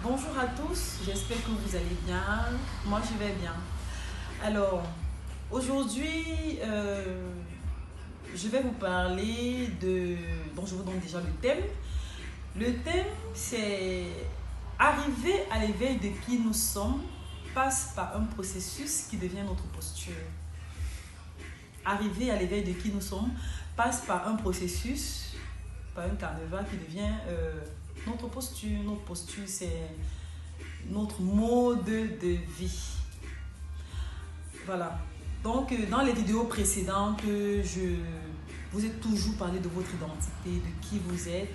Bonjour à tous, j'espère que vous allez bien. Moi, je vais bien. Alors, aujourd'hui, je vais vous parler de... Bon, je vous donne déjà le thème. Le thème, c'est arriver à l'éveil de qui nous sommes passe par un processus qui devient notre posture. Arriver à l'éveil de qui nous sommes passe par un processus, par un carnaval qui devient notre posture. Notre posture, c'est notre mode de vie. Voilà. Donc, dans les vidéos précédentes, je vous ai toujours parlé de votre identité, de qui vous êtes.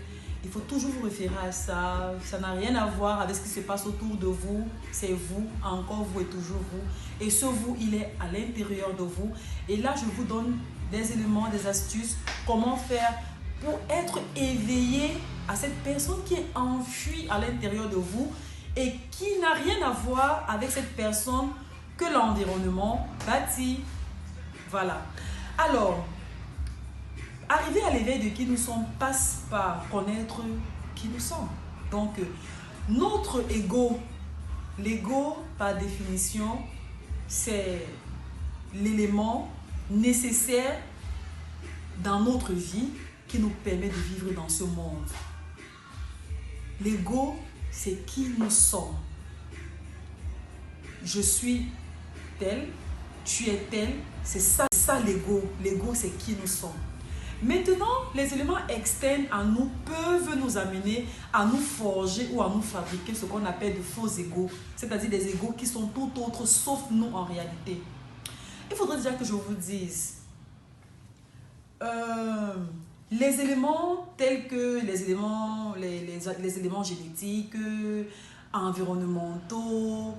Il faut toujours vous référer à ça. Ça n'a rien à voir avec ce qui se passe autour de vous. C'est vous, encore vous et toujours vous. Et ce vous, il est à l'intérieur de vous. Et là, je vous donne des éléments, des astuces, comment faire pour être éveillé à cette personne qui est enfuie à l'intérieur de vous et qui n'a rien à voir avec cette personne que l'environnement bâtit. Voilà. Alors, arriver à l'éveil de qui nous sommes passe par connaître qui nous sommes. Donc, notre ego, l'ego, par définition, c'est l'élément nécessaire dans notre vie qui nous permet de vivre dans ce monde. L'ego, c'est qui nous sommes. Je suis tel, tu es tel, c'est ça l'ego. L'ego, c'est qui nous sommes. Maintenant, les éléments externes à nous peuvent nous amener à nous forger ou à nous fabriquer ce qu'on appelle de faux égos, c'est-à-dire des égos qui sont tout autres sauf nous en réalité. Il faudrait déjà que je vous dise, les éléments tels que les éléments génétiques, environnementaux,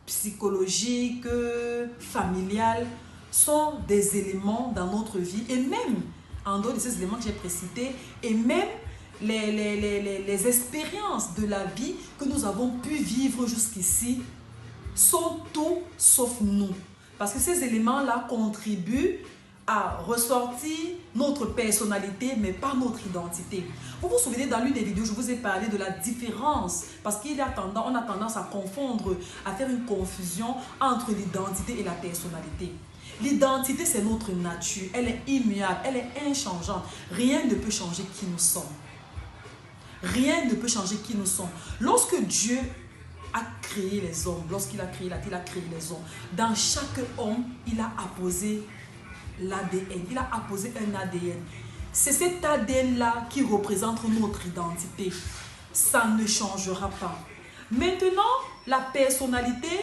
psychologiques, familiales, sont des éléments dans notre vie, et même en dehors de ces éléments que j'ai précités, et même les expériences de la vie que nous avons pu vivre jusqu'ici sont tout sauf nous. Parce que ces éléments-là contribuent à ressortir notre personnalité, mais pas notre identité. Vous vous souvenez, dans l'une des vidéos, je vous ai parlé de la différence, parce qu'on a tendance à confondre, à faire une confusion entre l'identité et la personnalité. L'identité, c'est notre nature, elle est immuable, elle est inchangeante. Rien ne peut changer qui nous sommes. Rien ne peut changer qui nous sommes. Lorsque Dieu a créé les hommes, lorsqu'il a créé la terre, il a créé les hommes. Dans chaque homme, il a apposé l'ADN, il a apposé un ADN. C'est cet ADN-là qui représente notre identité. Ça ne changera pas. Maintenant, la personnalité,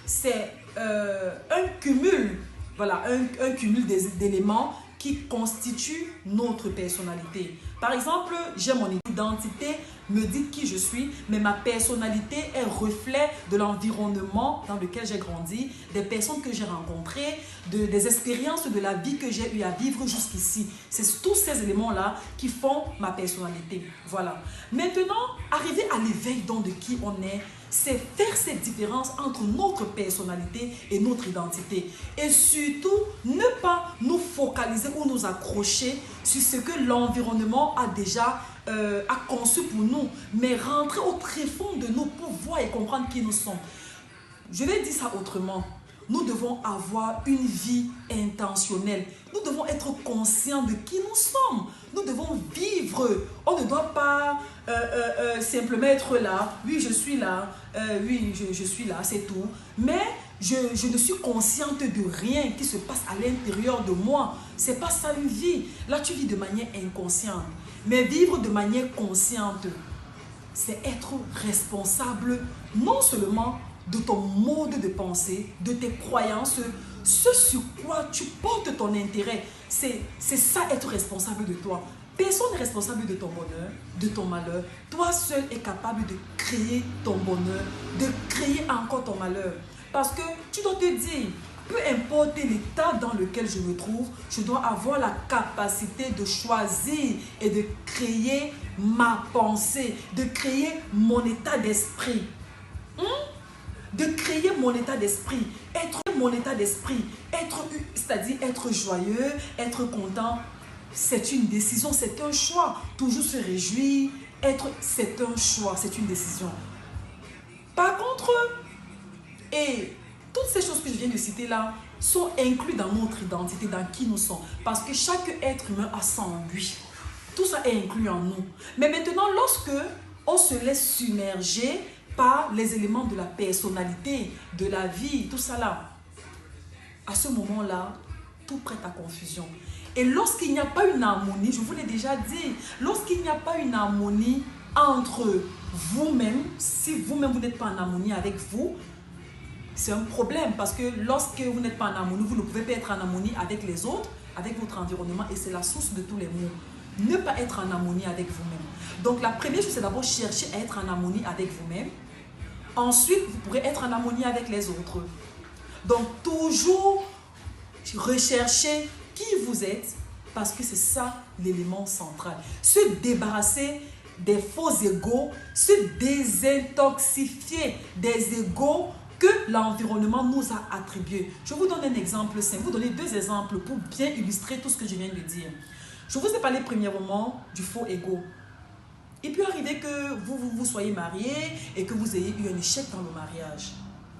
c'est un cumul, voilà, un cumul d'éléments qui constituent notre personnalité. Par exemple, j'ai mon identité, me dit qui je suis, mais ma personnalité est reflet de l'environnement dans lequel j'ai grandi, des personnes que j'ai rencontrées, des expériences de la vie que j'ai eu à vivre jusqu'ici. C'est tous ces éléments-là qui font ma personnalité. Voilà. Maintenant, arriver à l'éveil donc de qui on est, c'est faire cette différence entre notre personnalité et notre identité. Et surtout, ne pas nous focaliser ou nous accrocher sur ce que l'environnement a déjà conçu pour nous, mais rentrer au tréfonds de nous pour voir et comprendre qui nous sommes. Je vais dire ça autrement. Nous devons avoir une vie intentionnelle. Nous devons être conscients de qui nous sommes. Nous devons vivre. On ne doit pas simplement être là. Oui, je suis là. Oui, je suis là, c'est tout. Mais je ne suis consciente de rien qui se passe à l'intérieur de moi. Ce n'est pas ça une vie. Là, tu vis de manière inconsciente. Mais vivre de manière consciente, c'est être responsable non seulement de ton mode de pensée, de tes croyances, ce sur quoi tu portes ton intérêt. C'est ça, être responsable de toi. Personne n'est responsable de ton bonheur, de ton malheur. Toi seul es capable de créer ton bonheur, de créer encore ton malheur. Parce que tu dois te dire, peu importe l'état dans lequel je me trouve, je dois avoir la capacité de choisir et de créer ma pensée, de créer mon état d'esprit. De créer mon état d'esprit, être mon état d'esprit, c'est-à-dire être joyeux, être content, c'est une décision, c'est un choix. Toujours se réjouir, c'est un choix, c'est une décision. Par contre, et toutes ces choses que je viens de citer là sont incluses dans notre identité, dans qui nous sommes. Parce que chaque être humain a ça en lui. Tout ça est inclus en nous. Mais maintenant, lorsque on se laisse submerger par les éléments de la personnalité, de la vie, tout ça là, à ce moment-là, tout prête à confusion. Et lorsqu'il n'y a pas une harmonie, je vous l'ai déjà dit, lorsqu'il n'y a pas une harmonie entre vous-même, si vous-même vous n'êtes pas en harmonie avec vous, c'est un problème parce que lorsque vous n'êtes pas en harmonie, vous ne pouvez pas être en harmonie avec les autres, avec votre environnement et c'est la source de tous les maux. Ne pas être en harmonie avec vous-même. Donc la première chose, c'est d'abord chercher à être en harmonie avec vous-même. Ensuite, vous pourrez être en harmonie avec les autres. Donc toujours rechercher qui vous êtes parce que c'est ça l'élément central. Se débarrasser des faux égos, se désintoxifier des égos que l'environnement nous a attribués. Je vous donne un exemple simple. Vous donnez deux exemples pour bien illustrer tout ce que je viens de dire. Je vous ai parlé premièrement du faux ego. Il peut arriver que vous soyez marié et que vous ayez eu un échec dans le mariage.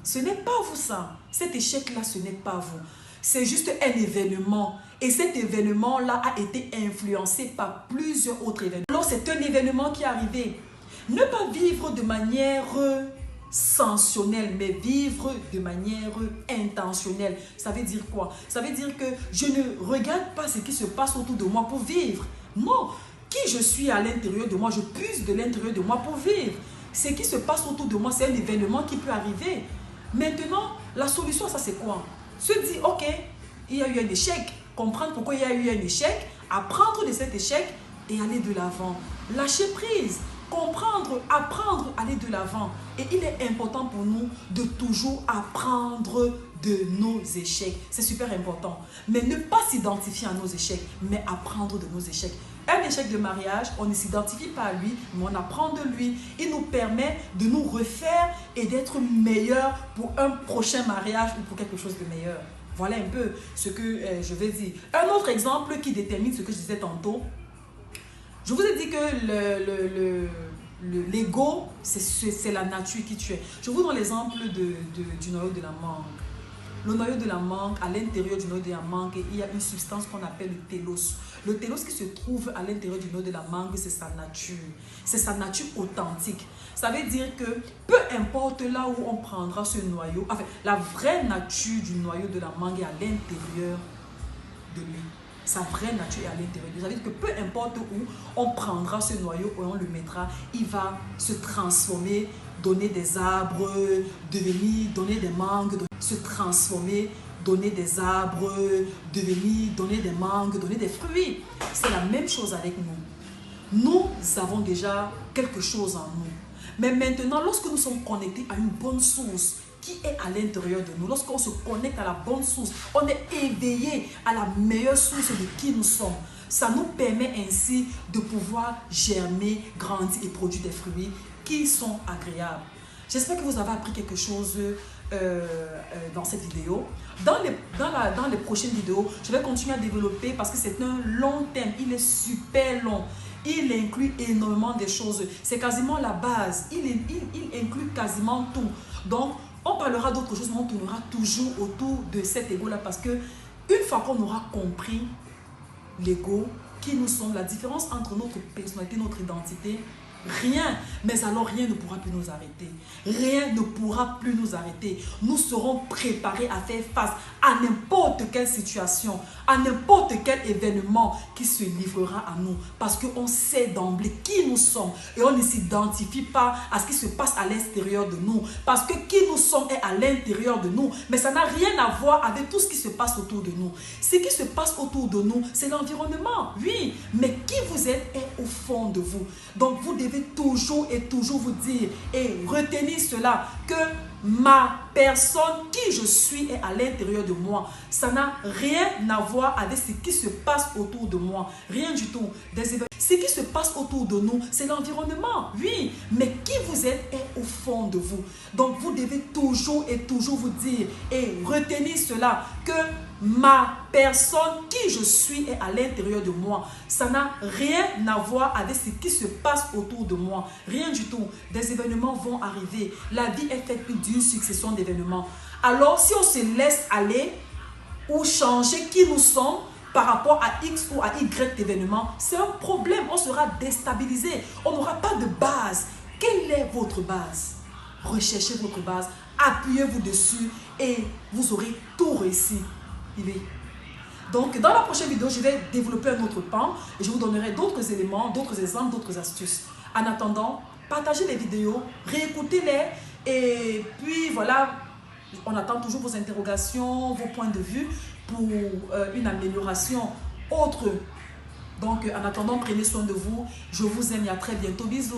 Ce n'est pas vous ça. Cet échec-là, ce n'est pas vous. C'est juste un événement. Et cet événement-là a été influencé par plusieurs autres événements. Alors, c'est un événement qui est arrivé. Ne pas vivre de manière sensationnelle, mais vivre de manière intentionnelle. Ça veut dire quoi? Ça veut dire que je ne regarde pas ce qui se passe autour de moi pour vivre. Non. Qui je suis à l'intérieur de moi, je puise de l'intérieur de moi pour vivre. Ce qui se passe autour de moi, c'est un événement qui peut arriver. Maintenant, la solution, ça c'est quoi? Se dire, ok, il y a eu un échec, comprendre pourquoi il y a eu un échec, apprendre de cet échec et aller de l'avant. Lâcher prise, comprendre, apprendre, aller de l'avant. Et il est important pour nous de toujours apprendre de nos échecs. C'est super important. Mais ne pas s'identifier à nos échecs, mais apprendre de nos échecs. Un échec de mariage, on ne s'identifie pas à lui, mais on apprend de lui. Il nous permet de nous refaire et d'être meilleur pour un prochain mariage ou pour quelque chose de meilleur. Voilà un peu ce que je vais dire. Un autre exemple qui détermine ce que je disais tantôt. Je vous ai dit que l'ego, c'est la nature qui tue. Je vous donne l'exemple du noyau de la mangue. Le noyau de la mangue, à l'intérieur du noyau de la mangue, il y a une substance qu'on appelle le télos. Le télos qui se trouve à l'intérieur du noyau de la mangue, c'est sa nature. C'est sa nature authentique. Ça veut dire que peu importe là où on prendra ce noyau, enfin, la vraie nature du noyau de la mangue est à l'intérieur de lui. Sa vraie nature est à l'intérieur. Ça veut dire que peu importe où on prendra ce noyau et on le mettra, il va se transformer, donner des arbres, devenir, donner des mangues, se transformer, donner des arbres, devenir, donner des mangues, donner des fruits. C'est la même chose avec nous. Nous avons déjà quelque chose en nous. Mais maintenant, lorsque nous sommes connectés à une bonne source, qui est à l'intérieur de nous, lorsqu'on se connecte à la bonne source, on est éveillé à la meilleure source de qui nous sommes. Ça nous permet ainsi de pouvoir germer, grandir et produire des fruits qui sont agréables. J'espère que vous avez appris quelque chose dans cette vidéo. Dans les prochaines vidéos, je vais continuer à développer parce que c'est un long thème. Il est super long. Il inclut énormément de choses. C'est quasiment la base. Il inclut quasiment tout. Donc, on parlera d'autres choses, mais on tournera toujours autour de cet ego-là parce que une fois qu'on aura compris l'ego, qui nous sommes, la différence entre notre personnalité, notre identité, rien, mais alors rien ne pourra plus nous arrêter. Rien ne pourra plus nous arrêter. Nous serons préparés à faire face à n'importe quelle situation, à n'importe quel événement qui se livrera à nous. Parce qu'on sait d'emblée qui nous sommes et on ne s'identifie pas à ce qui se passe à l'extérieur de nous. Parce que qui nous sommes est à l'intérieur de nous, mais ça n'a rien à voir avec tout ce qui se passe autour de nous. Ce qui se passe autour de nous, c'est l'environnement, oui, mais qui vous êtes est au fond de vous. Donc vous devez toujours et toujours vous dire et retenir cela, que ma personne, qui je suis, est à l'intérieur de moi. Ça n'a rien à voir avec ce qui se passe autour de moi. Rien du tout. Ce qui se passe autour de nous, c'est l'environnement, oui. Mais qui vous vous êtes est au fond de vous. Donc, vous devez toujours et toujours vous dire et retenir cela, que ma personne, qui je suis, est à l'intérieur de moi. Ça n'a rien à voir avec ce qui se passe autour de moi. Rien du tout. Des événements vont arriver. La vie est faite d'une succession d'événements. Alors, si on se laisse aller ou changer qui nous sommes par rapport à X ou à Y événement, c'est un problème. On sera déstabilisé. On n'aura pas de base. Quelle est votre base? Recherchez votre base, appuyez-vous dessus et vous aurez tout réussi. Donc, dans la prochaine vidéo, je vais développer un autre pan et je vous donnerai d'autres éléments, d'autres exemples, d'autres astuces. En attendant, partagez les vidéos, réécoutez-les et puis voilà, on attend toujours vos interrogations, vos points de vue pour une amélioration autre. Donc, en attendant, prenez soin de vous. Je vous aime et à très bientôt. Bisous.